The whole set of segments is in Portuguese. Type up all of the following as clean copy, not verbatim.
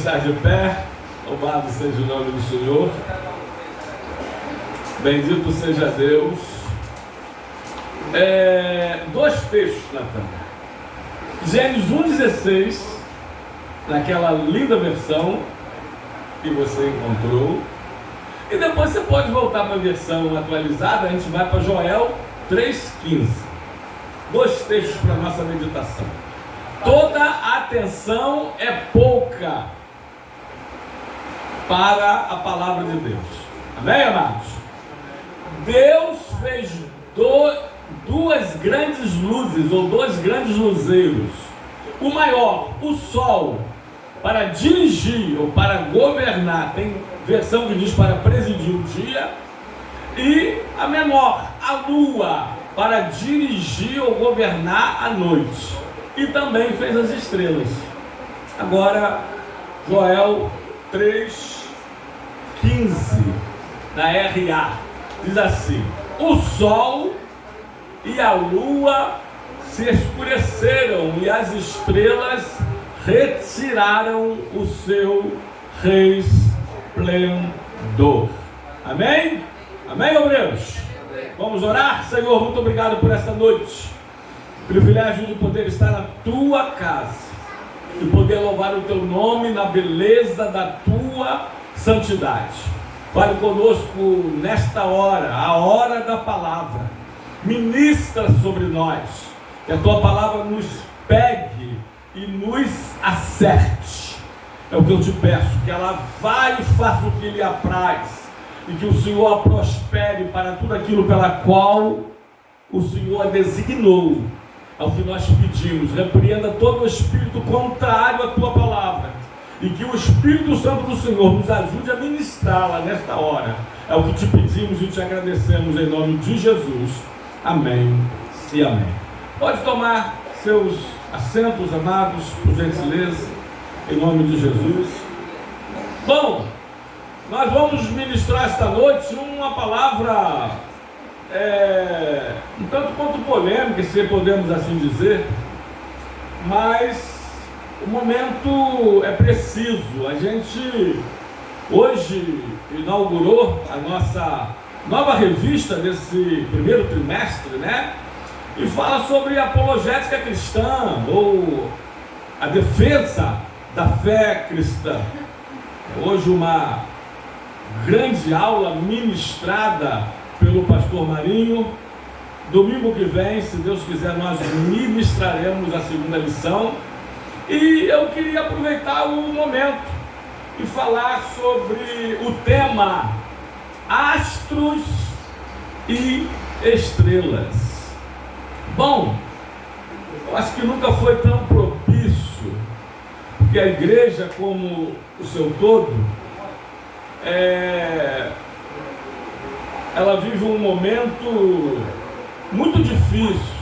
estar de pé, louvado seja o nome do Senhor, bendito seja Deus. Dois textos, Natan. Gênesis 1,16, naquela linda versão que você encontrou, e depois você pode voltar para a versão atualizada. A gente vai para Joel 3,15. Dois textos para a nossa meditação. Toda atenção é pouca para a palavra de Deus. Amém, amados? Deus fez duas grandes luzes, ou dois grandes luzeiros. O maior, o sol, para dirigir ou para governar. Tem versão que diz para presidir o dia. E a menor, a lua, para dirigir ou governar a noite. E também fez as estrelas. Agora, Joel 3,15, na RA, diz assim: o sol e a lua se escureceram e as estrelas retiraram o seu resplendor. Amém? Amém, obreiros? Vamos orar? Senhor, muito obrigado por esta noite. Privilégio de poder estar na tua casa e poder louvar o teu nome na beleza da tua santidade. Fale conosco nesta hora, a hora da palavra. Ministra sobre nós, que a tua palavra nos pegue e nos acerte. É o que eu te peço, que ela vá e faça o que lhe apraz, e que o Senhor a prospere para tudo aquilo pela qual o Senhor a designou. Ao que nós pedimos, repreenda todo o espírito contrário à tua palavra, e que o Espírito Santo do Senhor nos ajude a ministrá-la nesta hora. É o que te pedimos e te agradecemos em nome de Jesus. Amém e amém. Pode tomar seus assentos, amados, por gentileza, em nome de Jesus. Bom, nós vamos ministrar esta noite uma palavra um tanto quanto polêmica, se podemos assim dizer, mas o momento é preciso. A gente hoje inaugurou a nossa nova revista desse primeiro trimestre, né? E fala sobre apologética cristã, ou a defesa da fé cristã. Hoje uma grande aula ministrada pelo pastor Marinho. Domingo que vem, se Deus quiser, nós ministraremos a segunda lição. E eu queria aproveitar o momento e falar sobre o tema astros e estrelas. Bom, eu acho que nunca foi tão propício, porque a igreja como o seu todo, ela vive um momento muito difícil.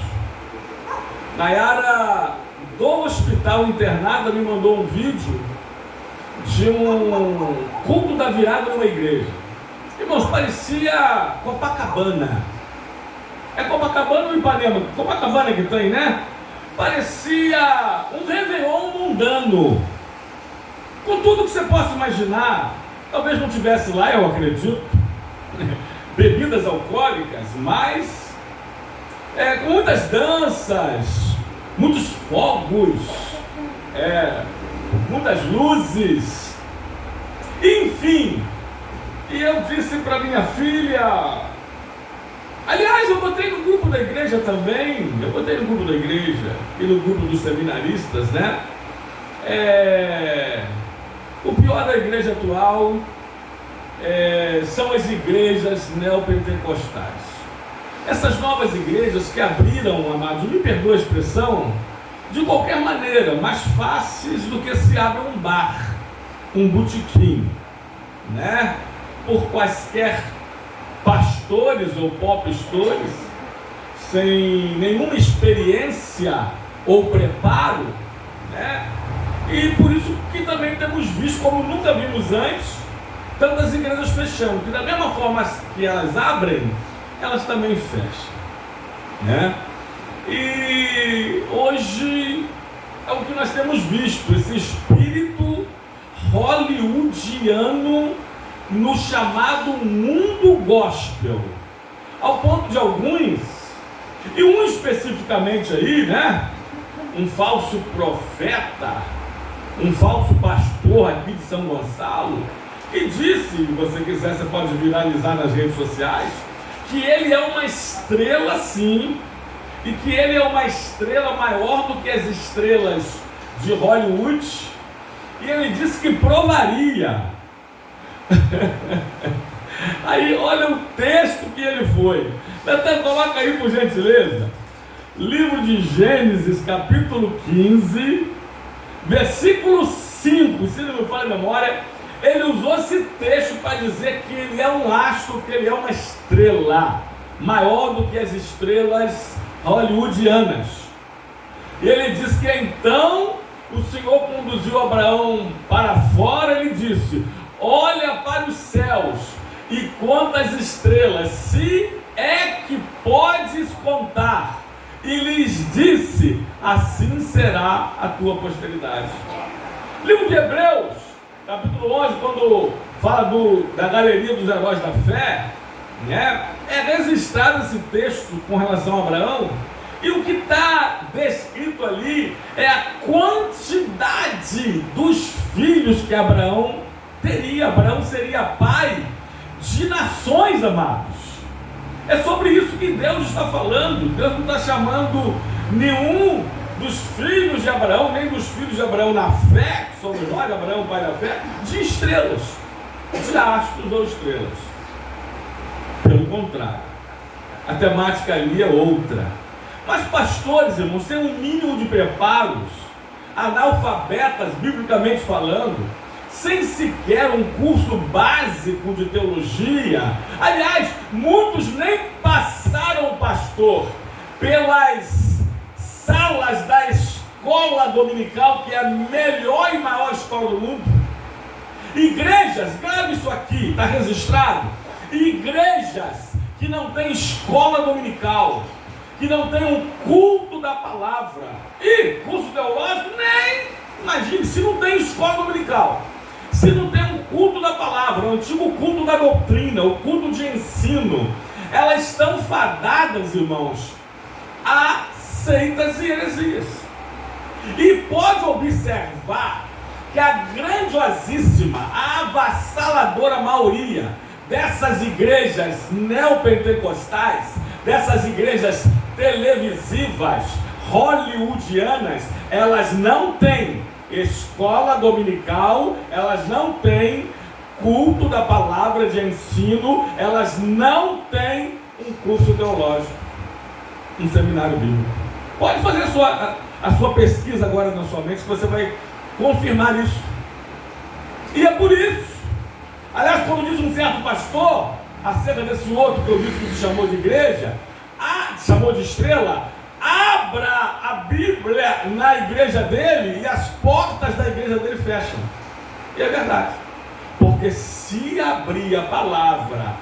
Nayara, do hospital internada, me mandou um vídeo de um culto da virada numa igreja. Irmãos, parecia Copacabana. É Copacabana ou Ipanema? Copacabana que tem, né? Parecia um Réveillon mundano, com tudo que você possa imaginar. Talvez não tivesse lá, eu acredito, bebidas alcoólicas, mas com muitas danças, muitos fogos, muitas luzes, enfim. E eu disse para minha filha, aliás, eu botei no grupo da igreja também, e no grupo dos seminaristas, né? O pior da igreja atual são as igrejas neopentecostais. Essas novas igrejas que abriram, amados, me perdoa a expressão, de qualquer maneira, mais fáceis do que se abre um bar, um botequim, né? Por quaisquer pastores ou pastores, sem nenhuma experiência ou preparo, né? E por isso que também temos visto, como nunca vimos antes, tantas igrejas fechando, que da mesma forma que elas abrem, elas também fecham, né? E hoje é o que nós temos visto, esse espírito hollywoodiano no chamado mundo gospel, ao ponto de alguns, e um especificamente aí, né, um falso profeta, um falso pastor aqui de São Gonçalo, que disse, se você quiser você pode viralizar nas redes sociais, que ele é uma estrela sim, e que ele é uma estrela maior do que as estrelas de Hollywood, e ele disse que provaria. Aí olha o texto que ele foi. Até coloca aí por gentileza. Livro de Gênesis, capítulo 15, versículo 5, se não me falha a memória. Ele usou esse texto para dizer que ele é um astro, que ele é uma estrela maior do que as estrelas hollywoodianas. E ele diz que então o Senhor conduziu Abraão para fora. Ele disse: olha para os céus e conta as estrelas, se é que podes contar. E lhes disse: assim será a tua posteridade. Livro de Hebreus, capítulo 11, quando fala da galeria dos heróis da fé, né, é registrado esse texto com relação a Abraão. E o que está descrito ali é a quantidade dos filhos que Abraão teria. Abraão seria pai de nações, amados. É sobre isso que Deus está falando. Deus não está chamando nenhum dos filhos de Abraão, nem dos filhos de Abraão na fé, que somos nós, Abraão, pai da fé, de estrelas, de astros ou estrelas. Pelo contrário, a temática ali é outra. Mas pastores, irmãos, sem um mínimo de preparos, analfabetas, biblicamente falando, sem sequer um curso básico de teologia. Aliás, muitos nem passaram, pastor, pelas salas da escola dominical, que é a melhor e maior escola do mundo. Igrejas, grave isso aqui, está registrado. Igrejas que não têm escola dominical, que não tem um culto da palavra, e curso teológico, nem imagine, se não tem escola dominical, se não tem um culto da palavra, o antigo culto da doutrina, o culto de ensino, elas estão fadadas, irmãos, a seitas e heresias. E pode observar que a grandiosíssima, a avassaladora maioria dessas igrejas neopentecostais, dessas igrejas televisivas, hollywoodianas, elas não têm escola dominical, elas não têm culto da palavra de ensino, elas não têm um curso teológico, um seminário bíblico. Pode fazer a sua pesquisa agora na sua mente, que você vai confirmar isso. E é por isso, aliás, como diz um certo pastor, acerca desse outro que eu disse que se chamou de igreja, chamou de estrela, abra a Bíblia na igreja dele e as portas da igreja dele fecham. E é verdade, porque se abrir a palavra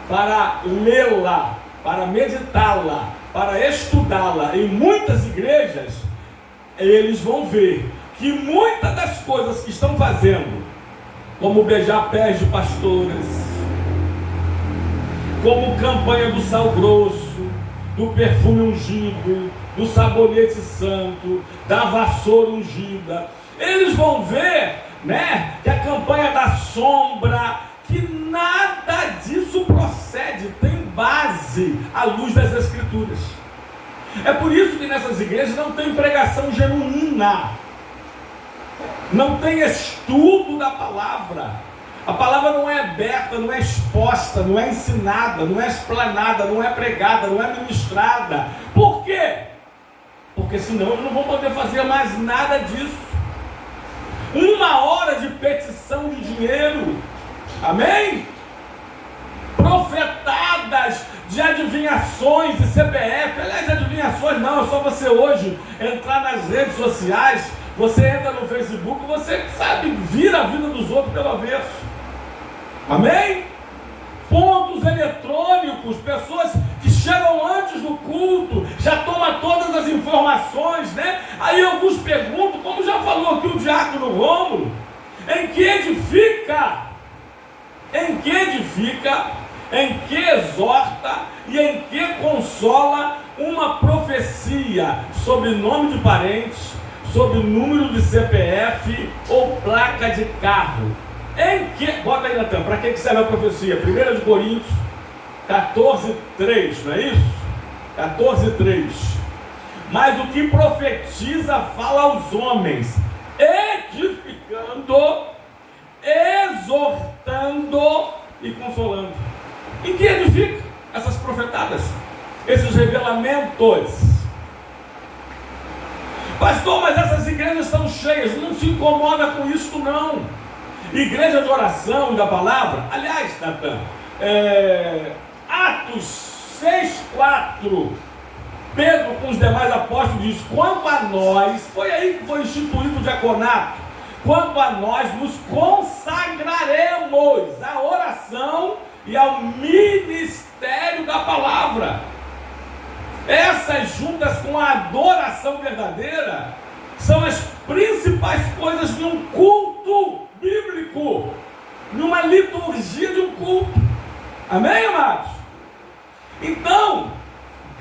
para lê-la, para meditá-la, para estudá-la em muitas igrejas, eles vão ver que muitas das coisas que estão fazendo, como beijar pés de pastores, como campanha do sal grosso, do perfume ungido, do sabonete santo, da vassoura ungida, eles vão ver, né, que a campanha da sombra, que nada disso procede, tem base à luz das Escrituras. É por isso que nessas igrejas não tem pregação genuína, não tem estudo da palavra. A palavra não é aberta, não é exposta, não é ensinada, não é explanada, não é pregada, não é ministrada. Por quê? Porque senão eles não vão poder fazer mais nada disso. 1 hora de petição de dinheiro, amém? Profetadas de adivinhações e CPF. Aliás, adivinhações não, é só você hoje entrar nas redes sociais. Você entra no Facebook, você sabe, vira a vida dos outros pelo avesso. Amém? Pontos eletrônicos, pessoas que chegam antes do culto, já tomam todas as informações, né? Aí alguns perguntam, como já falou aqui o diácono Rômulo, em que edifica, em que exorta e em que consola uma profecia sobre nome de parentes, sobre número de CPF ou placa de carro. Em que, bota aí na tela, para que serve a profecia? 1 de Coríntios 14:3, não é isso? 14:3. Mas o que profetiza fala aos homens, edificando, exortando e consolando. Em que edifica essas profetadas, esses revelamentos? Pastor, mas essas igrejas estão cheias. Não se incomoda com isso não. Igreja de oração e da palavra. Aliás, Natan, Atos 6:4, Pedro com os demais apóstolos diz: quanto a nós, foi aí que foi instituído o diaconato, quanto a nós nos consagraremos à oração e ao ministério da palavra. Essas, juntas com a adoração verdadeira, são as principais coisas de um culto bíblico, numa liturgia de um culto. Amém, amados? Então,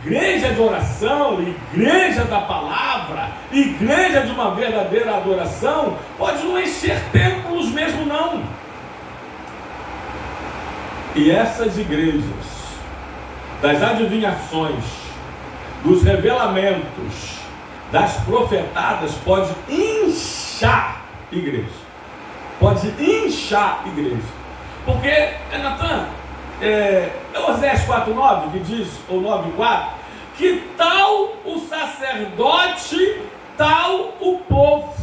igreja de oração, igreja da palavra, igreja de uma verdadeira adoração, pode não encher templos mesmo não. E essas igrejas das adivinhações, dos revelamentos, das profetadas, pode inchar igreja. Pode inchar igreja. Porque, Natan, Oséias 4:9 que diz, ou 9:4, que tal o sacerdote, tal o povo.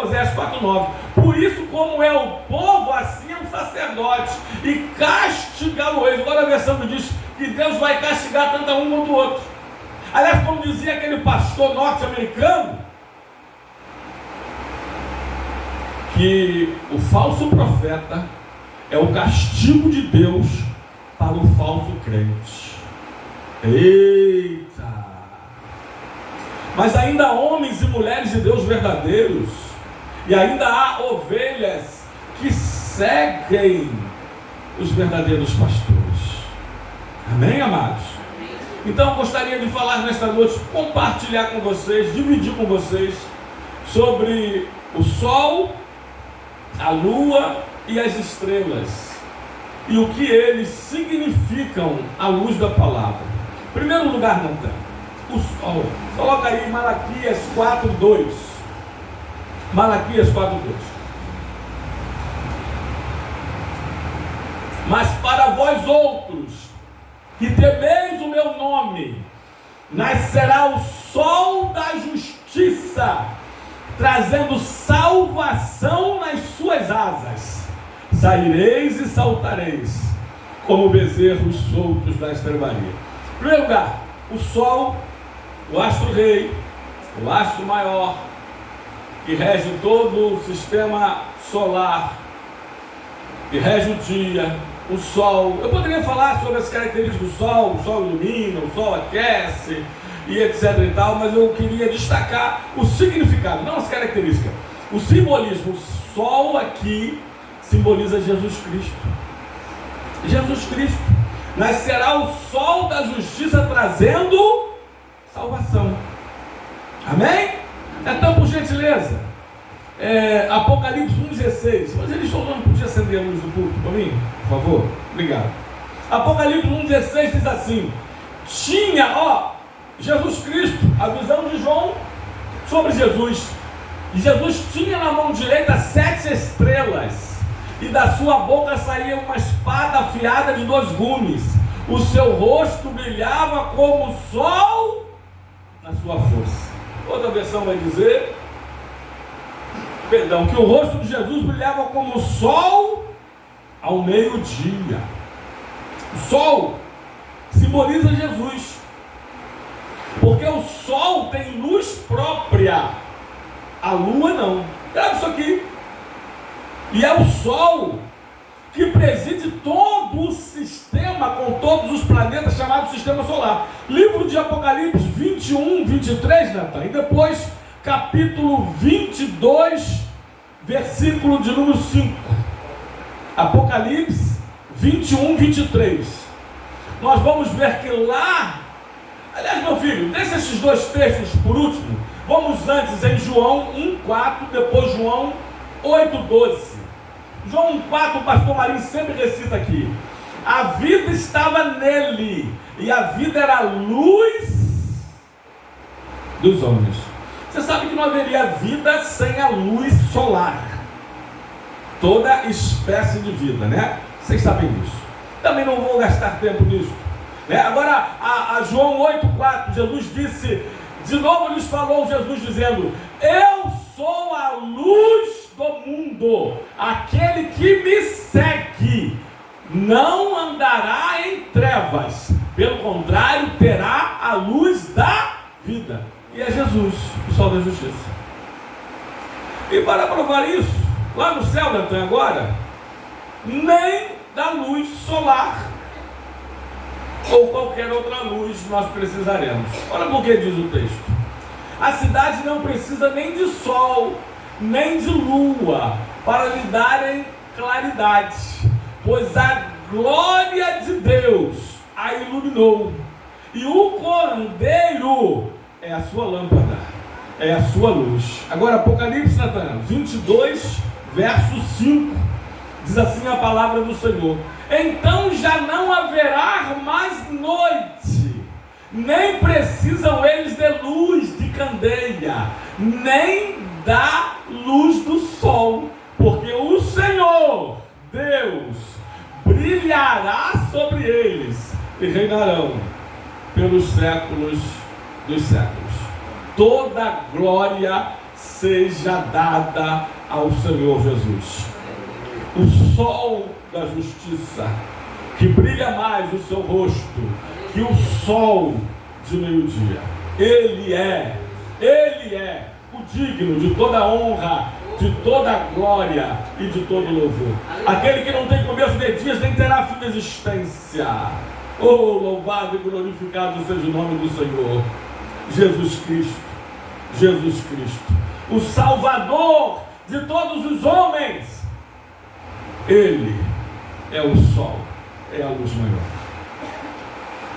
Oséias 4:9. Por isso, como é o povo, assim é o sacerdote, e castigá-lo-eis. Agora a versão que diz que Deus vai castigar tanto um quanto o outro. Aliás, como dizia aquele pastor norte-americano, que o falso profeta é o castigo de Deus para o falso crente. Eita! Mas ainda há homens e mulheres de Deus verdadeiros, e ainda há ovelhas que seguem os verdadeiros pastores. Amém, amados? Então eu gostaria de falar nesta noite, compartilhar com vocês, dividir com vocês sobre o sol, a lua e as estrelas, e o que eles significam à luz da palavra. Em primeiro lugar, Natan, o sol. Coloca aí Malaquias 4:2. Malaquias 4:2. Mas para vós outros, que temeis o meu nome, nascerá o sol da justiça, trazendo salvação nas suas asas. Saireis e saltareis, como bezerros soltos da estrebaria. Em primeiro lugar, o sol, o astro-rei, o astro maior, que rege todo o sistema solar, que rege o dia, o sol. Eu poderia falar sobre as características do sol. O sol ilumina, o sol aquece e etc e tal, mas eu queria destacar o significado, não as características, o simbolismo. O sol aqui simboliza Jesus Cristo. Jesus Cristo. Nascerá o sol da justiça, trazendo salvação. Amém? Então, por gentileza, Apocalipse 1:16. Mas eles não podiam acender a luz do púlpito para mim? Por favor, obrigado. Apocalipse 1:16 diz assim: tinha, Jesus Cristo, a visão de João sobre Jesus. E Jesus tinha na mão direita 7 estrelas, e da sua boca saía uma espada afiada de 2 gumes. O seu rosto brilhava como o sol na sua força. Outra versão vai dizer, que o rosto de Jesus brilhava como o sol ao meio-dia. O sol simboliza Jesus, porque o sol tem luz própria, a lua não. Grava isso aqui. E é o sol que preside todo o sistema, com todos os planetas, chamado Sistema Solar. Livro de Apocalipse 21, 23, Natan, e depois capítulo 22, versículo de número 5. Apocalipse 21, 23. Nós vamos ver que lá, aliás, meu filho, deixa esses dois textos por último. Vamos antes em João 1,4, depois João 8,12. João 1,4, o pastor Marinho sempre recita aqui. A vida estava nele, e a vida era a luz dos homens. Você sabe que não haveria vida sem a luz solar. Toda espécie de vida, né? Vocês sabem disso. Também não vou gastar tempo nisso. Né? Agora, a João 8,4, Jesus disse, de novo lhes falou Jesus dizendo, eu sou a luz do mundo, aquele que me segue não andará em trevas, pelo contrário, terá a luz da vida. E é Jesus, o sol da justiça. E para provar isso, lá no céu, Natan, agora, nem da luz solar ou qualquer outra luz nós precisaremos. Olha por que diz o texto. A cidade não precisa nem de sol, nem de lua, para lhe darem claridade, pois a glória de Deus a iluminou, e o Cordeiro é a sua lâmpada, é a sua luz. Agora, Apocalipse, Natan, 22, verso 5, diz assim a palavra do Senhor: então já não haverá mais noite, nem precisam eles de luz de candeia, nem da luz do sol, porque o Senhor Deus brilhará sobre eles e reinarão pelos séculos dos séculos. Toda glória seja dada ao Senhor Jesus. O sol da justiça, que brilha mais o seu rosto que o sol de meio-dia. Ele é o digno de toda honra, de toda glória e de todo louvor. Aquele que não tem começo de dias, nem terá fim de existência. Oh, louvado e glorificado seja o nome do Senhor. Jesus Cristo, Jesus Cristo, o Salvador de todos os homens. Ele é o sol, é a luz maior.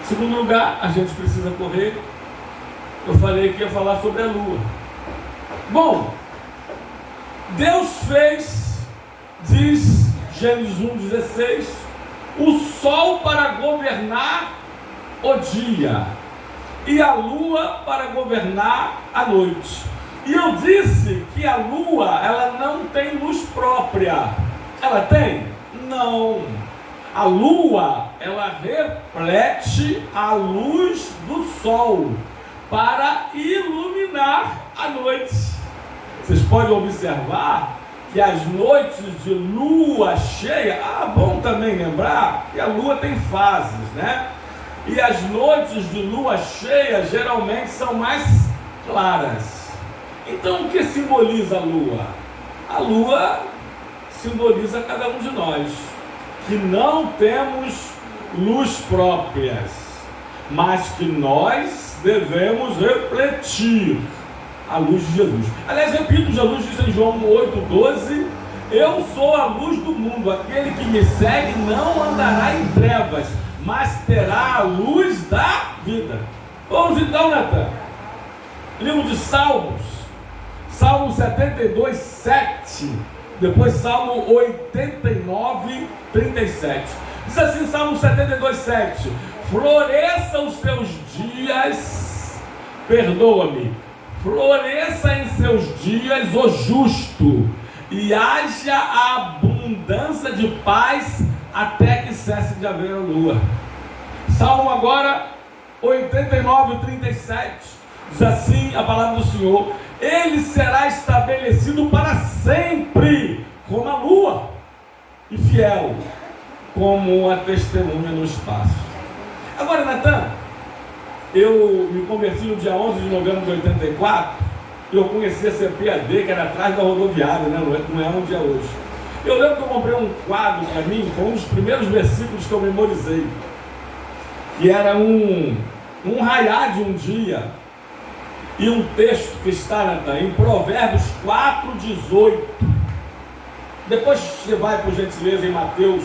Segundo lugar, a gente precisa correr. Eu falei que ia falar sobre a lua. Bom, Deus fez, diz Gênesis 1,16, o sol para governar o dia e a lua para governar a noite. E eu disse que a lua, ela não tem luz própria. Ela tem? Não. A lua, ela reflete a luz do sol para iluminar a noite. Vocês podem observar que as noites de lua cheia, bom também lembrar que a lua tem fases, né? E as noites de lua cheia geralmente são mais claras. Então o que simboliza a lua? A lua simboliza cada um de nós, que não temos luz próprias, mas que nós devemos refletir a luz de Jesus. Aliás, repito, Jesus disse em João 8,12, eu sou a luz do mundo, aquele que me segue não andará em trevas, mas terá a luz da vida. Vamos então, Natan, livro de Salmos, Salmo 72, 7, depois Salmo 89, 37. Diz assim, Salmo 72, 7, floresça os seus dias, perdoa-me, floresça em seus dias o justo, e haja abundância de paz até que cesse de haver a lua. Salmo agora 89, 37, diz assim a palavra do Senhor: ele será estabelecido para sempre como a lua, e fiel como a testemunha no espaço. Agora, Natan, eu me converti no dia 11 de novembro de 84, e eu conheci a CPAD, que era atrás da rodoviária, né? Não é onde é hoje. Eu lembro que eu comprei um quadro para mim, foi um dos primeiros versículos que eu memorizei, que era um raiar de um dia, e um texto que está, Natan, em Provérbios 4,18, Depois você vai, por gentileza, em Mateus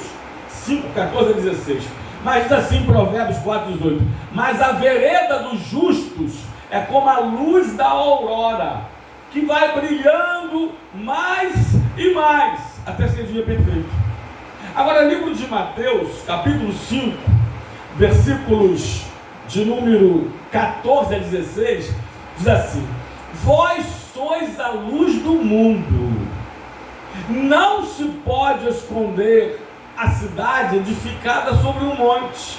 5, 14 a 16. Mas diz assim, Provérbios 4, 18. Mas a vereda dos justos é como a luz da aurora, que vai brilhando mais e mais, até ser dia perfeito. Agora, livro de Mateus, capítulo 5, versículos de número 14 a 16, diz assim: vós sois a luz do mundo. Não se pode esconder a cidade edificada sobre um monte,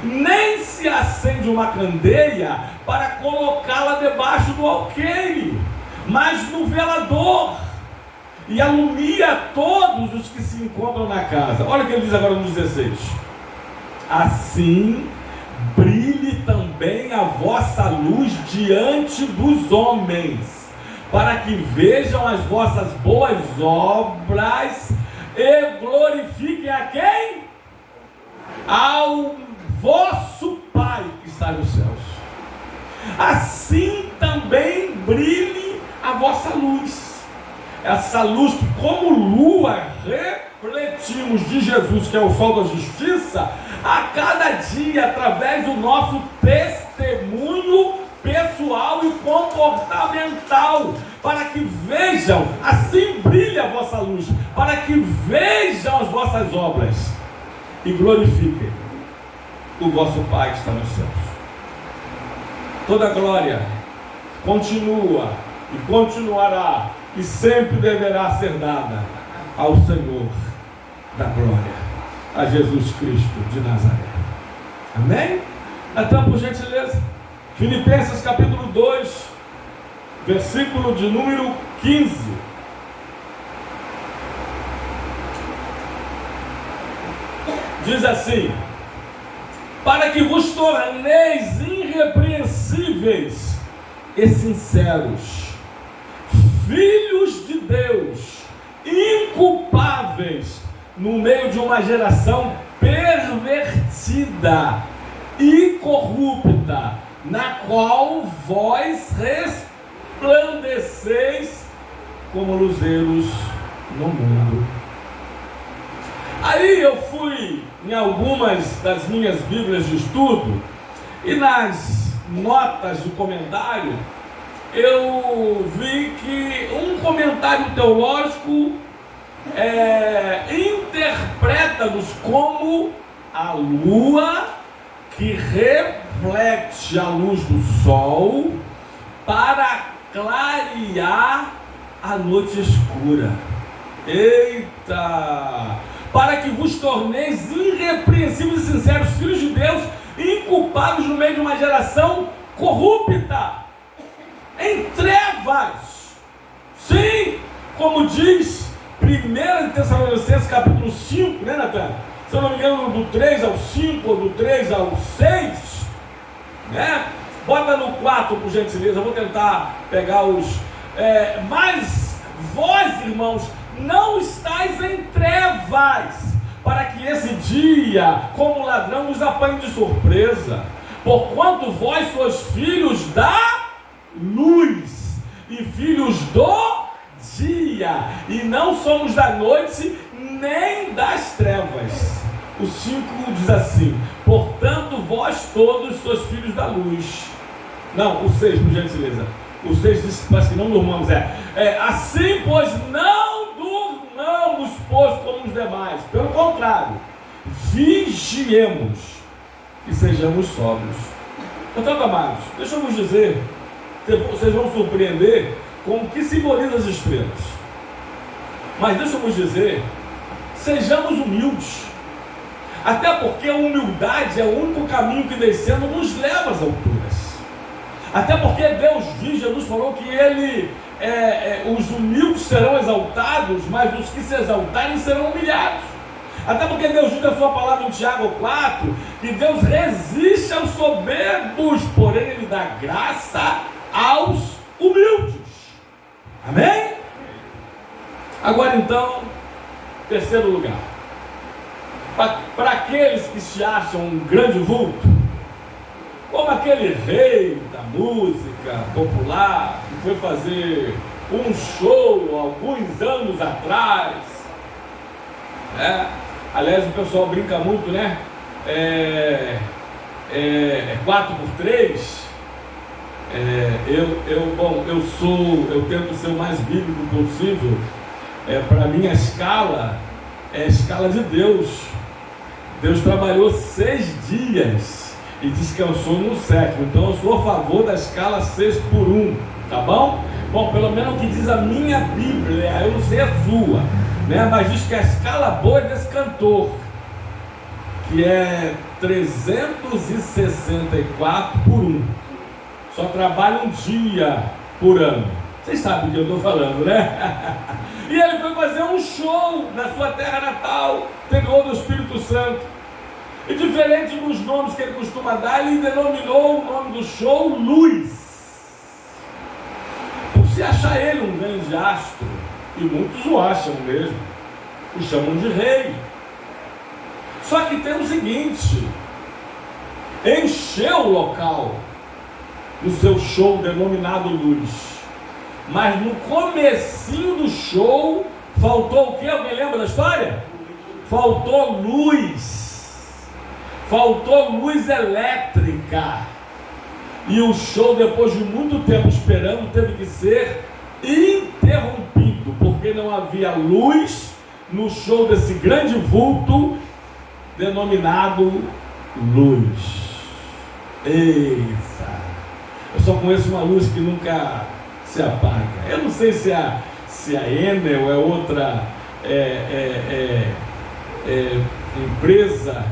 nem se acende uma candeia para colocá-la debaixo do alqueire, mas no velador, e alumia todos os que se encontram na casa. Olha o que ele diz agora no 16: assim brilhe também a vossa luz diante dos homens, para que vejam as vossas boas obras e glorifiquem a quem? Ao vosso Pai que está nos céus. Assim também brilhe a vossa luz. Essa luz que, como lua, refletimos de Jesus, que é o sol da justiça, a cada dia, através do nosso testemunho pessoal e comportamental, para que vejam, assim brilha a vossa luz, para que vejam as vossas obras e glorifiquem o vosso Pai que está nos céus. Toda glória continua e continuará e sempre deverá ser dada ao Senhor da glória, a Jesus Cristo de Nazaré. Amém? Então, por gentileza, Filipenses capítulo 2, versículo de número 15. Diz assim: para que vos torneis irrepreensíveis e sinceros, filhos de Deus, inculpáveis no meio de uma geração pervertida e corrupta, na qual vós resplandeceis como luzeiros no mundo. Aí eu fui em algumas das minhas bíblias de estudo, e nas notas do comentário eu vi que um comentário teológico interpreta-nos como a lua que reflete a luz do sol para clarear a noite escura. Eita! Para que vos torneis irrepreensíveis e sinceros, filhos de Deus, inculpados no meio de uma geração corrupta, em trevas. Sim, como diz 1 Tessalonicenses capítulo 5, né, Natan? Se eu não me engano, do 3 ao 5, ou do 3 ao 6, né? Bota no 4, por gentileza, eu vou tentar pegar os... mas vós, irmãos, não estáis em trevas, para que esse dia, como ladrão, nos apanhe de surpresa. Porquanto vós sois filhos da luz e filhos do dia, e não somos da noite nem das trevas. O 5 diz assim: portanto vós todos sois filhos da luz. Não, o 6, por gentileza. O 6 diz, parece que não dormamos, assim, pois não durmamos, pois, como os demais. Pelo contrário, vigiemos e sejamos sóbrios. Portanto, amados, deixa eu vos dizer, vocês vão surpreender com o que simboliza as estrelas. Mas deixa eu vos dizer, sejamos humildes. Até porque a humildade é o único caminho que, descendo, nos leva às alturas. Até porque Deus diz, Jesus falou que os humildes serão exaltados, mas os que se exaltarem serão humilhados. Até porque Deus diz na sua palavra em Tiago 4, que Deus resiste aos soberbos, porém Ele dá graça aos humildes. Amém? Agora então, terceiro lugar. Para aqueles que se acham um grande vulto, como aquele rei da música popular que foi fazer um show alguns anos atrás. Aliás, o pessoal brinca muito, né? 4x3. Eu tento ser o mais bíblico possível. Para mim, a escala é a escala de Deus. Deus trabalhou 6 dias e descansou no 7º. Então eu sou a favor da escala 6x1, tá bom? Bom, pelo menos o que diz a minha Bíblia, eu não sei a sua, né? Mas diz que a escala boa é desse cantor, que é 364x1. Só trabalha um dia por ano. Vocês sabem o que eu estou falando, né? E ele foi fazer um show na sua terra natal, interior do Espírito Santo. E diferente dos nomes que ele costuma dar, ele denominou o nome do show Luz. Por se achar ele um grande astro, e muitos o acham mesmo, o chamam de rei. Só que tem o seguinte: encheu o local no seu show denominado Luz. Mas no comecinho do show faltou o que? Alguém lembra da história? Faltou luz. Faltou luz elétrica. E o show, depois de muito tempo esperando, teve que ser interrompido, porque não havia luz no show desse grande vulto denominado Luz. Eita! Eu só conheço uma luz que nunca se apaga. Eu não sei se a Enel é outra empresa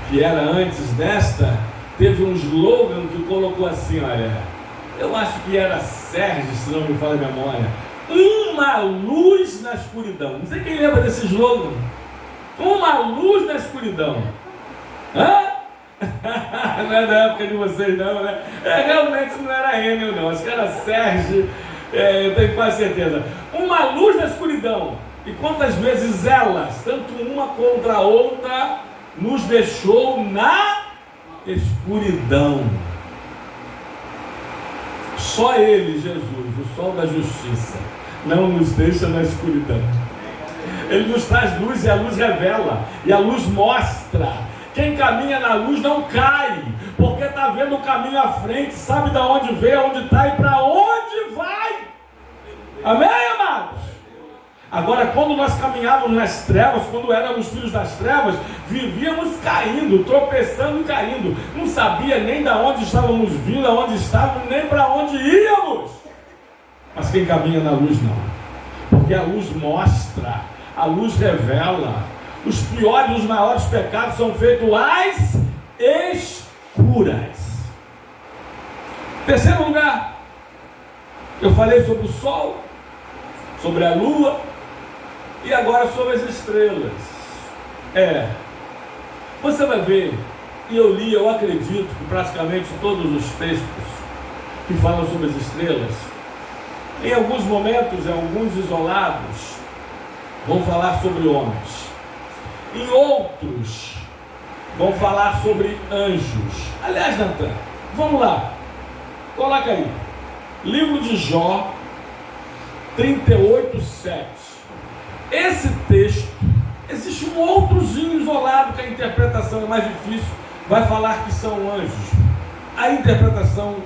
que era antes desta, teve um slogan que colocou assim, olha, eu acho que era Sérgio, se não me falha a memória, uma luz na escuridão. Não sei quem lembra desse slogan. Uma luz na escuridão. Não é da época de vocês não, né? Realmente não era Enel não, acho que era Sérgio, eu tenho quase certeza. Uma luz na escuridão. E quantas vezes elas, tanto uma contra a outra, nos deixou na escuridão. Só Ele, Jesus, o sol da justiça, não nos deixa na escuridão. Ele nos traz luz e a luz revela, e a luz mostra. Quem caminha na luz não cai, porque está vendo o caminho à frente, sabe de onde veio, aonde está e para onde vai. Amém, amados? Agora, quando nós caminhávamos nas trevas, quando éramos filhos das trevas, vivíamos caindo, tropeçando e caindo. Não sabia nem de onde estávamos vindo, aonde estávamos, nem para onde íamos. Mas quem caminha na luz não, porque a luz mostra, a luz revela. Os piores e os maiores pecados são feitos às escuras. Terceiro lugar, eu falei sobre o sol, sobre a lua e agora sobre as estrelas. Você vai ver, e eu acredito que praticamente todos os textos que falam sobre as estrelas, em alguns momentos, em alguns isolados, vão falar sobre homens. Em outros, vão falar sobre anjos. Aliás, Natan, vamos lá. Coloca aí. Livro de Jó, 38:7. Esse texto, existe um outrozinho isolado que a interpretação é mais difícil. Vai falar que são anjos. A interpretação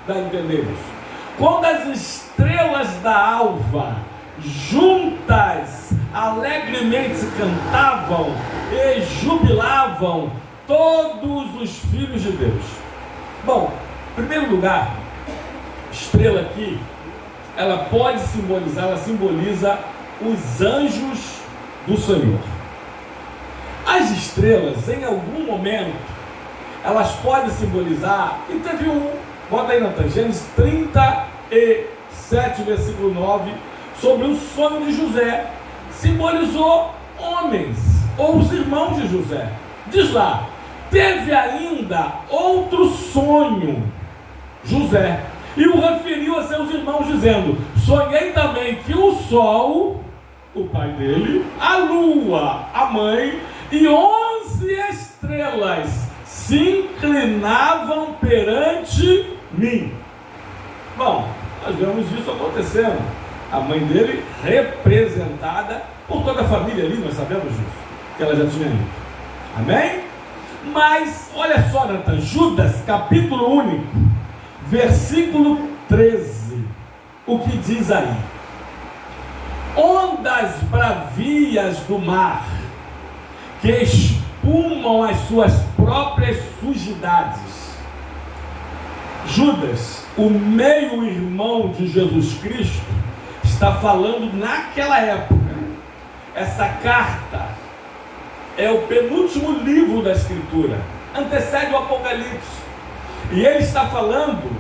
dá a entender isso. Quando as estrelas da alva juntas alegremente se cantavam e jubilavam todos os filhos de Deus. Bom, em primeiro lugar, estrela aqui, ela pode simbolizar, ela simboliza os anjos do Senhor. As estrelas, em algum momento, elas podem simbolizar, e teve bota aí Natan, Gênesis 37, versículo 9, sobre o sonho de José, simbolizou homens, ou os irmãos de José. Diz lá, teve ainda outro sonho, José, e o referiu a seus irmãos, dizendo, sonhei também que o sol, o pai dele, a lua, a mãe, e 11 estrelas se inclinavam perante mim. Bom, Nós vemos isso acontecendo. A mãe dele representada por toda a família ali, nós sabemos disso, que ela já tinha ido. Amém? Mas, olha só, Natan, Judas, capítulo único, versículo 13, o que diz aí? Ondas bravias do mar, que espumam as suas próprias sujidades. Judas, o meio-irmão de Jesus Cristo, está falando naquela época. Essa carta é o penúltimo livro da Escritura, antecede o Apocalipse. E ele está falando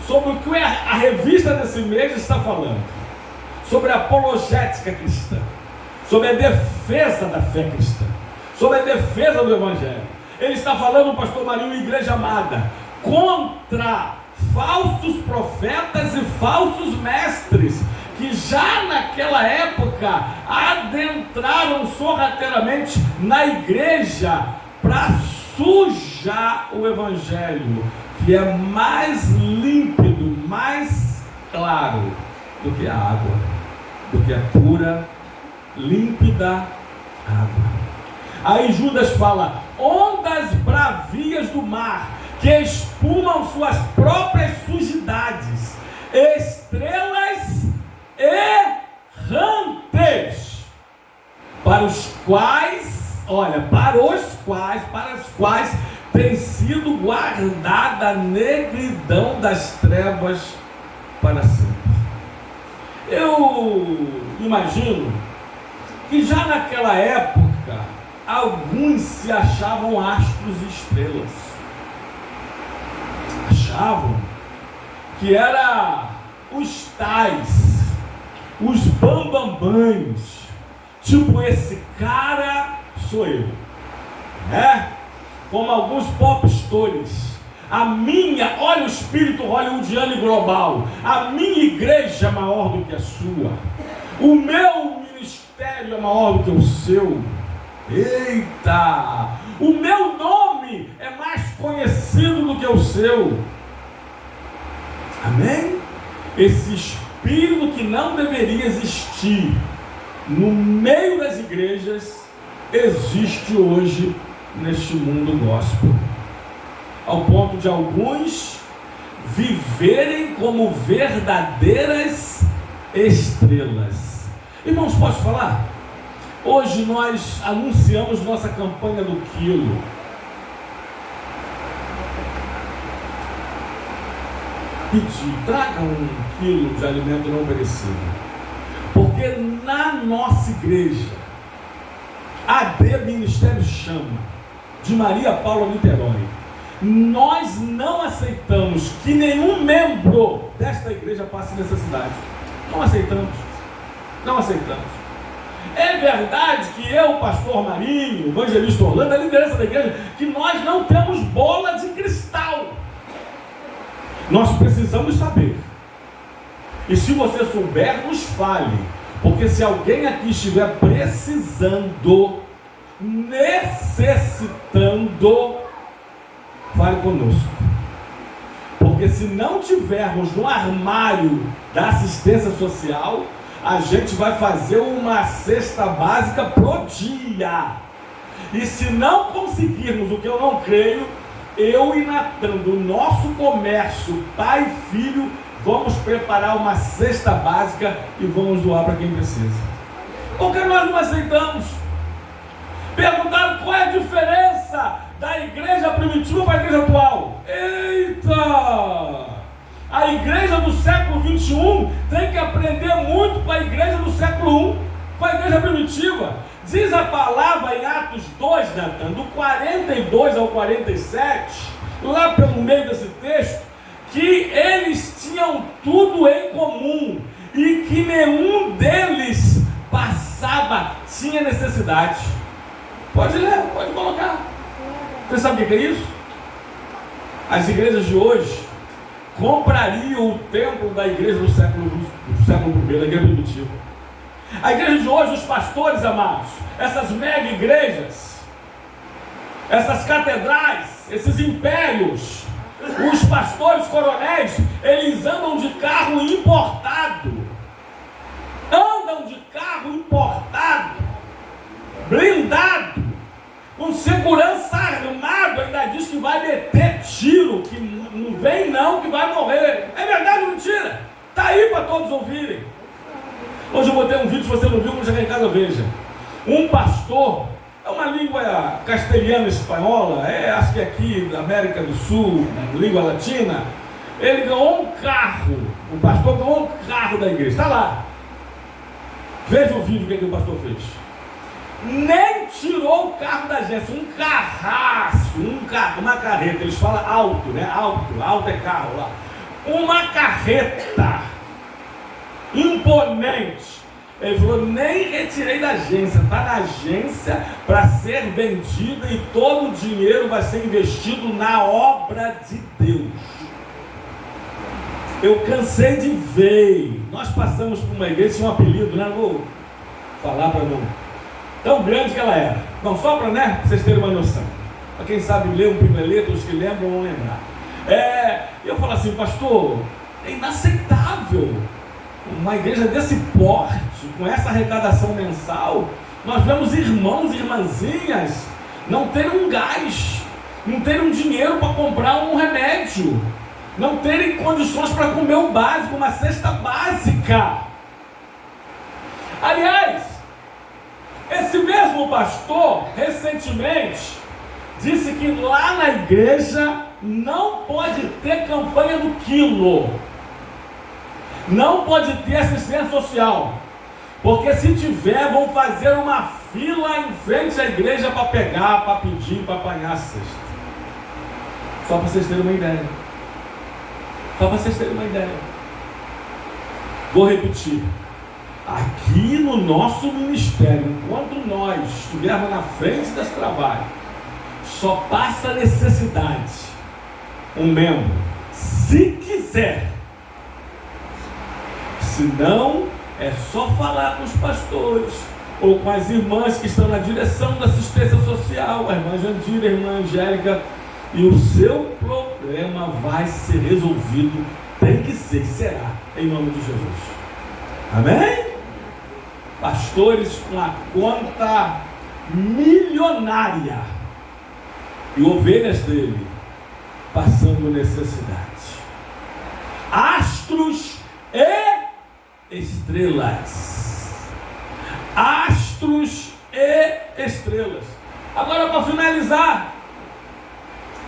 sobre o que a revista desse mês está falando, sobre a apologética cristã, sobre a defesa da fé cristã, sobre a defesa do Evangelho. Ele está falando, pastor Marinho, igreja amada, contra falsos profetas e falsos mestres, que já naquela época adentraram sorrateiramente na igreja para sujar o Evangelho, que é mais límpido, mais claro do que a água, do que a pura, límpida água. Aí Judas fala: ondas bravias do mar, que espumam suas próprias sujidades, estrelas errantes, para as quais tem sido guardada a negridão das trevas para sempre. Eu imagino que já naquela época alguns se achavam astros e estrelas, achavam que era os tais, os bambambãs, tipo, esse cara sou eu, né? Como alguns popstores. Olha o espírito hollywoodiano e global, a minha igreja é maior do que a sua, o meu ministério é maior do que o seu. Eita! O meu nome é mais conhecido do que o seu. Amém? Esse espírito que não deveria existir no meio das igrejas existe hoje neste mundo gospel, ao ponto de alguns viverem como verdadeiras estrelas. Irmãos, posso falar? Hoje nós anunciamos nossa campanha do quilo. Pedir, traga 1 quilo de alimento não perecível, porque na nossa igreja, AD Ministério Chama, de Maria Paula Niterói, nós não aceitamos que nenhum membro desta igreja passe necessidade. Não aceitamos. Não aceitamos. É verdade que eu, pastor Marinho, evangelista Orlando, a liderança da igreja, que nós não temos bola de cristal. Nós precisamos saber. E se você souber, nos fale. Porque se alguém aqui estiver precisando, necessitando, fale conosco. Porque se não tivermos no armário da assistência social, a gente vai fazer uma cesta básica pro dia. E se não conseguirmos, o que eu não creio, eu e Natan, do nosso comércio, pai e filho, vamos preparar uma cesta básica e vamos doar para quem precisa. Porque nós não aceitamos. Perguntaram qual é a diferença da igreja primitiva para a igreja atual. Eita! A igreja do século 21 tem que aprender muito com a igreja do século 1, com a igreja primitiva. Diz a palavra em Atos 2, Natan, do 42 ao 47, lá pelo meio desse texto, que eles tinham tudo em comum e que nenhum deles tinha necessidade. Pode ler, pode colocar. Você sabe o que é isso? As igrejas de hoje comprariam o templo da igreja do século I, da igreja primitiva. A igreja de hoje, os pastores amados, essas mega igrejas, essas catedrais, esses impérios, Os pastores coronéis, eles andam de carro importado. Andam de carro importado, blindado, com segurança armado. Ainda diz que vai meter tiro, que não vem não, que vai morrer. É verdade ou mentira? Está aí para todos ouvirem. Hoje eu botei um vídeo, se você não viu, vamos chegar em casa, veja. Um pastor, é uma língua castelhana espanhola, acho que aqui da América do Sul, língua latina. Ele ganhou um carro, o pastor ganhou um carro da igreja, está lá. Veja o vídeo que o pastor fez. Nem tirou o carro da agência, um carraço, uma carreta, eles falam alto, né? Alto é carro lá. Uma carreta imponente. Ele falou, nem retirei da agência, está na agência para ser vendida e todo o dinheiro vai ser investido na obra de Deus. Eu cansei de ver. Nós passamos por uma igreja, tinha um apelido, né? Vou falar para não. Tão grande que ela era. Não, só para, né, vocês terem uma noção. Para quem sabe ler um primeiro letra, os que lembram vão lembrar. E eu falo assim, pastor, é inaceitável uma igreja desse porte, com essa arrecadação mensal. Nós vemos irmãos e irmãzinhas não terem um gás, não terem um dinheiro para comprar um remédio, não terem condições para comer o básico, uma cesta básica. Aliás, esse mesmo pastor, recentemente, disse que lá na igreja não pode ter campanha do quilo, não pode ter assistência social, porque se tiver, vão fazer uma fila em frente à igreja para pegar, para pedir, para apanhar a cesta. Só para vocês terem uma ideia. Só para vocês terem uma ideia. Vou repetir. Aqui no nosso ministério, enquanto nós estivermos na frente desse trabalho, só passa necessidade um membro, se quiser. Se não, é só falar com os pastores ou com as irmãs que estão na direção da assistência social, a irmã Jandira, a irmã Angélica, e o seu problema vai ser resolvido. Tem que ser, será, em nome de Jesus. Amém? Pastores com a conta milionária e ovelhas dele passando necessidade. Astros e estrelas. Astros e estrelas. Agora, para finalizar,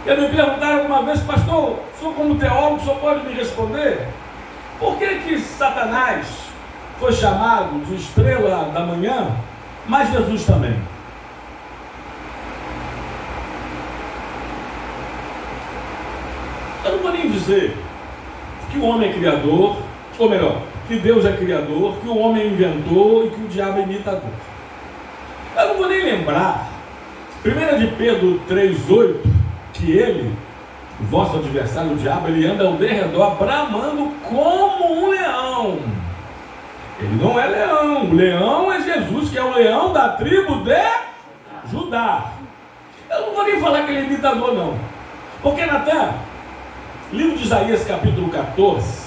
eu me perguntaram alguma vez, pastor, o senhor como teólogo, o senhor pode me responder? Por que Satanás foi chamado de estrela da manhã, mas Jesus também? Eu não vou nem dizer que o homem é criador, ou melhor, que Deus é criador, que o homem é inventor e que o diabo é imitador. Eu não vou nem lembrar 1 de Pedro 3,8, que ele, o vosso adversário, o diabo, ele anda ao derredor bramando como um leão. Ele não é leão, o leão é Jesus, que é o leão da tribo de Judá. Eu não vou nem falar que ele é imitador, não, porque Natan, livro de Isaías capítulo 14,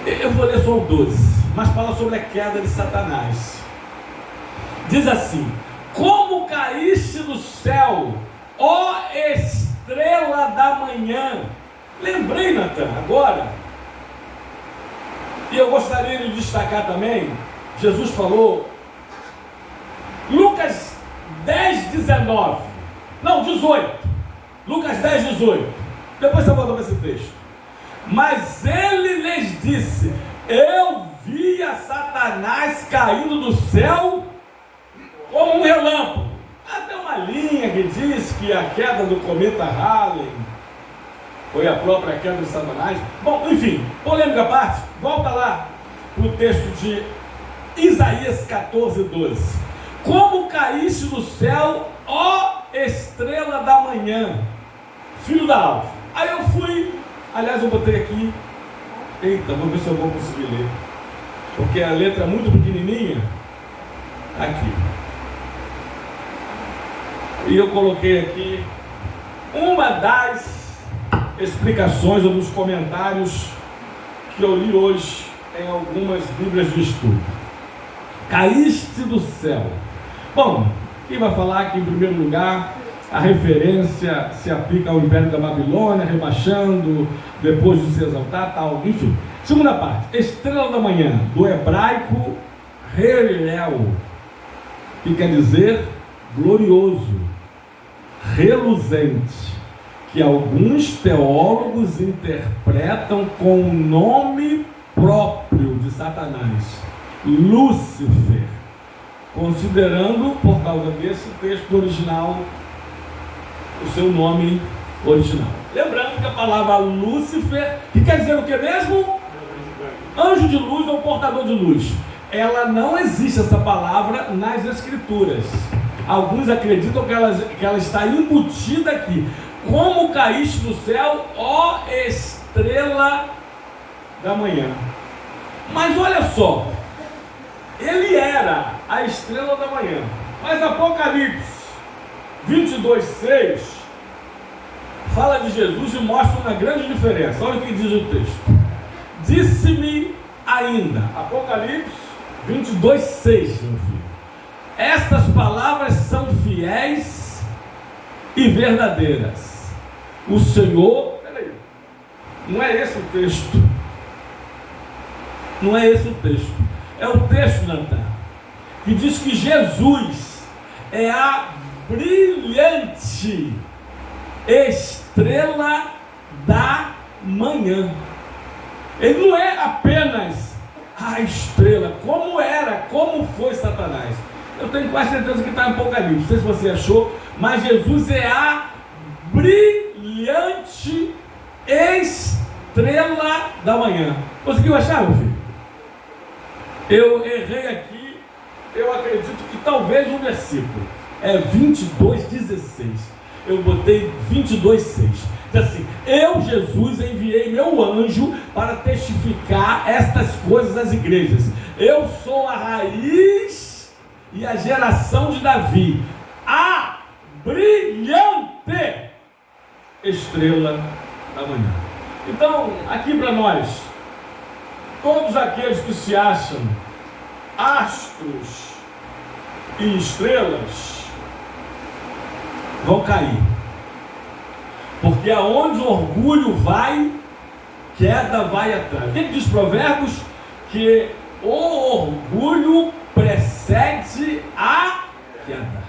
eu vou ler só o 12, mas fala sobre a queda de Satanás. Diz assim: como caíste do céu, ó estrela da manhã. Lembrei, Natan, agora, e eu gostaria de destacar também, Jesus falou, Lucas 10, 19, não, 18, Lucas 10, 18, depois você volta para esse texto. Mas ele lhes disse: eu via Satanás caindo do céu como um relâmpago. Até uma linha que diz que a queda do cometa Halley foi a própria queda de Satanás. Bom, enfim, polêmica à parte, volta lá para o texto de Isaías 14, 12. Como caíste do céu, ó estrela da manhã, filho da alva. Aí eu fui, aliás eu botei aqui, eita, vou ver se eu vou conseguir ler, porque a letra é muito pequenininha, aqui. E eu coloquei aqui uma das explicações ou nos comentários que eu li hoje em algumas bíblias de estudo. Caíste do céu. Bom, quem vai falar que, em primeiro lugar, a referência se aplica ao Império da Babilônia, rebaixando, depois de se exaltar, tal, enfim. Segunda parte, estrela da manhã, do hebraico Helel, que quer dizer glorioso, reluzente, que alguns teólogos interpretam com o nome próprio de Satanás, Lúcifer, considerando, por causa desse texto original, o seu nome original. Lembrando que a palavra Lúcifer, que quer dizer o que mesmo? Anjo de luz ou portador de luz. Ela não existe, essa palavra, nas Escrituras. Alguns acreditam que ela está embutida aqui. Como caíste do céu, ó estrela da manhã. Mas olha só, ele era a estrela da manhã. Mas Apocalipse 22:6 fala de Jesus e mostra uma grande diferença. Olha o que diz o texto. Disse-me ainda, Apocalipse 22:6, meu filho. Estas palavras são fiéis e verdadeiras. O Senhor, peraí, não é esse o texto. Não é esse o texto. É o texto, Natan, que diz que Jesus é a brilhante estrela da manhã. Ele não é apenas a estrela, como foi Satanás. Eu tenho quase certeza que está em Apocalipse, não sei se você achou, mas Jesus é a brilhante estrela da manhã. Conseguiu achar, meu filho? Eu errei aqui, eu acredito que talvez um versículo, é 22:16, eu botei 22:6, diz assim: eu, Jesus, enviei meu anjo para testificar estas coisas às igrejas. Eu sou a raiz e a geração de Davi, a brilhante estrela da manhã. Então, aqui para nós, todos aqueles que se acham astros e estrelas vão cair, porque aonde o orgulho vai, queda vai atrás. O que diz Provérbios? Que o orgulho precede a queda,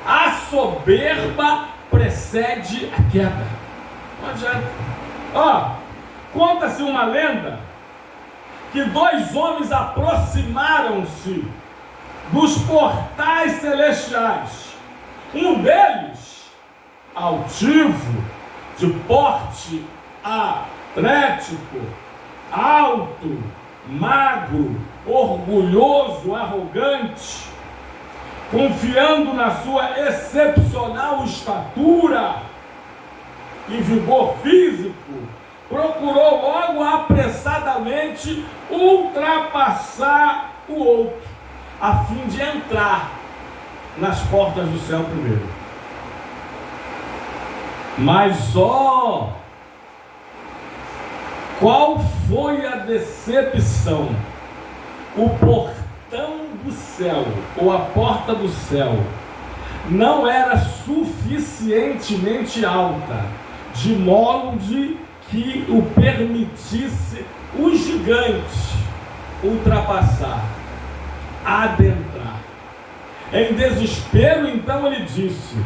a soberba precede a queda. Não adianta. Conta-se uma lenda que dois homens aproximaram-se dos portais celestiais. Um deles, altivo, de porte atlético, alto, magro, orgulhoso, arrogante, confiando na sua excepcional estatura e vigor físico, procurou logo apressadamente ultrapassar o outro, a fim de entrar nas portas do céu primeiro. Mas qual foi a decepção? O portão do céu, ou a porta do céu, não era suficientemente alta, de modo que o permitisse o gigante ultrapassar, adentrar. Em desespero, então, ele disse: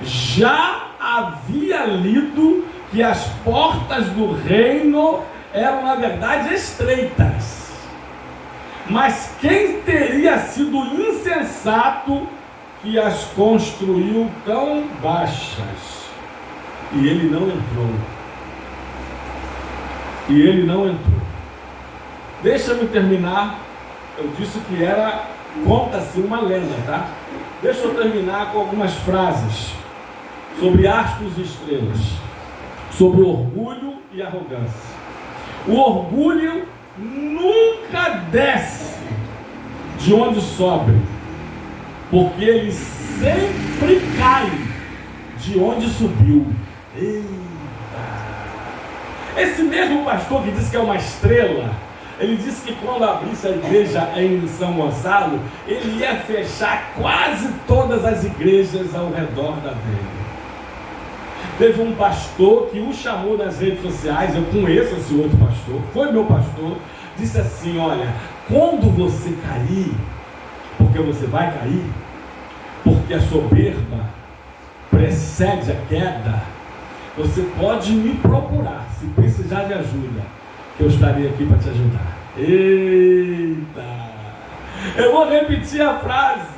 já havia lido que as portas do reino eram, na verdade, estreitas. Mas quem teria sido insensato que as construiu tão baixas? E ele não entrou. Deixa-me terminar. Eu disse que era, conta-se uma lenda, tá? Deixa eu terminar com algumas frases sobre astros e estrelas, sobre orgulho e arrogância. O orgulho nunca desce de onde sobe, porque ele sempre cai de onde subiu. Eita! Esse mesmo pastor que disse que é uma estrela, ele disse que quando abrisse a igreja em São Gonçalo, ele ia fechar quase todas as igrejas ao redor da dele. Teve um pastor que o chamou nas redes sociais, eu conheço esse outro pastor, foi meu pastor, disse assim: olha, quando você cair, porque você vai cair, porque a soberba precede a queda, você pode me procurar, se precisar de ajuda, que eu estarei aqui para te ajudar. Eita! Eu vou repetir a frase: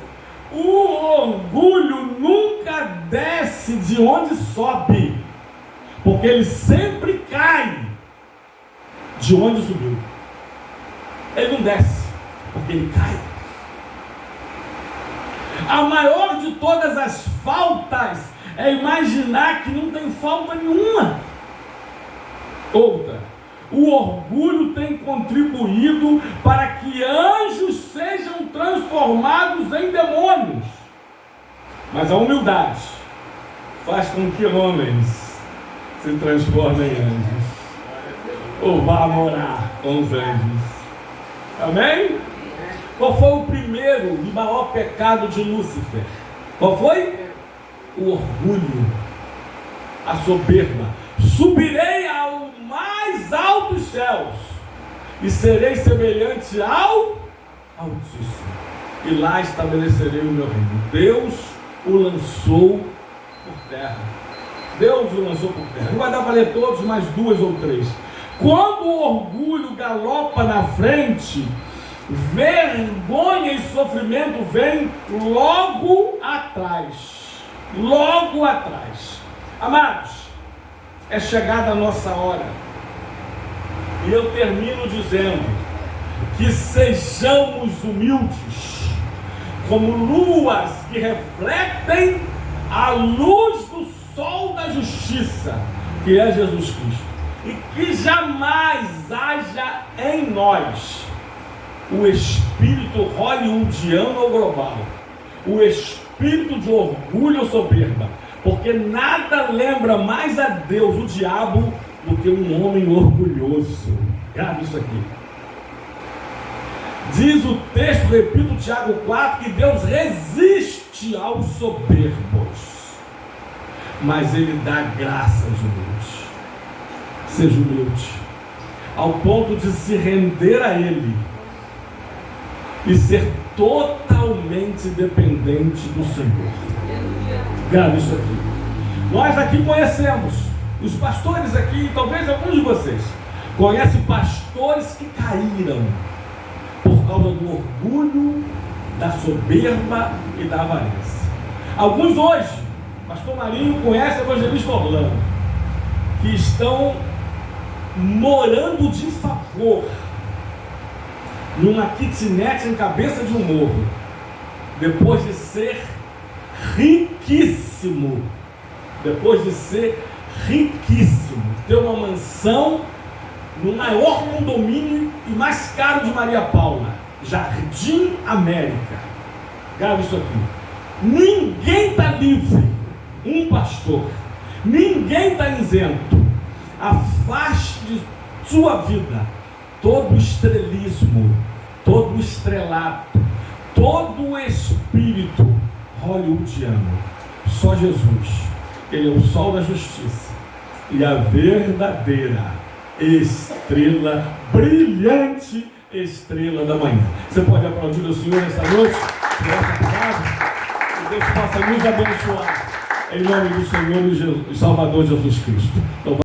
o orgulho nunca desce de onde sobe, porque ele sempre cai de onde subiu. Ele não desce, porque ele cai. A maior de todas as faltas é imaginar que não tem falta nenhuma. Outra: o orgulho tem contribuído para que anjos sejam transformados em demônios. Mas a humildade faz com que homens se transformem em anjos, ou vá morar com os anjos. Amém? Qual foi o primeiro e maior pecado de Lúcifer? Qual foi? O orgulho, a soberba. Subirei ao mais altos céus e serei semelhante ao Altíssimo, e lá estabelecerei o meu reino. Deus o lançou por terra. Deus o lançou por terra. Não vai dar para ler todos, mas 2 ou 3. Quando o orgulho galopa na frente, vergonha e sofrimento vêm logo atrás. Logo atrás. Amados, é chegada a nossa hora. E eu termino dizendo que sejamos humildes, como luas que refletem a luz do sol da justiça, que é Jesus Cristo. E que jamais haja em nós o espírito hollywoodiano ou global, o espírito de orgulho ou soberba, porque nada lembra mais a Deus, o diabo, do que um homem orgulhoso. Grave isso aqui. Diz o texto, repito, Tiago 4, que Deus resiste aos soberbos, mas Ele dá graça aos humildes. Seja humilde, ao ponto de se render a Ele e ser totalmente dependente do Senhor. Grave isso aqui. Nós aqui conhecemos, os pastores aqui, talvez alguns de vocês conhecem pastores que caíram por causa do orgulho, da soberba e da avareza. Alguns hoje, pastor Marinho conhece o evangelista Orlando, que estão morando de favor numa kitnet em cabeça de um morro, depois de ser riquíssimo, ter uma mansão no maior condomínio e mais caro de Maria Paula, Jardim América. Grave isso aqui. Ninguém está livre, um pastor, ninguém está isento. Afaste de sua vida todo o estrelismo, todo o estrelato, todo o espírito hollywoodiano. Só Jesus, Ele é o sol da justiça e a verdadeira estrela, brilhante estrela da manhã. Você pode aplaudir o Senhor nesta noite por essa palavra? Que Deus possa nos abençoar em nome do Senhor e Salvador Jesus Cristo.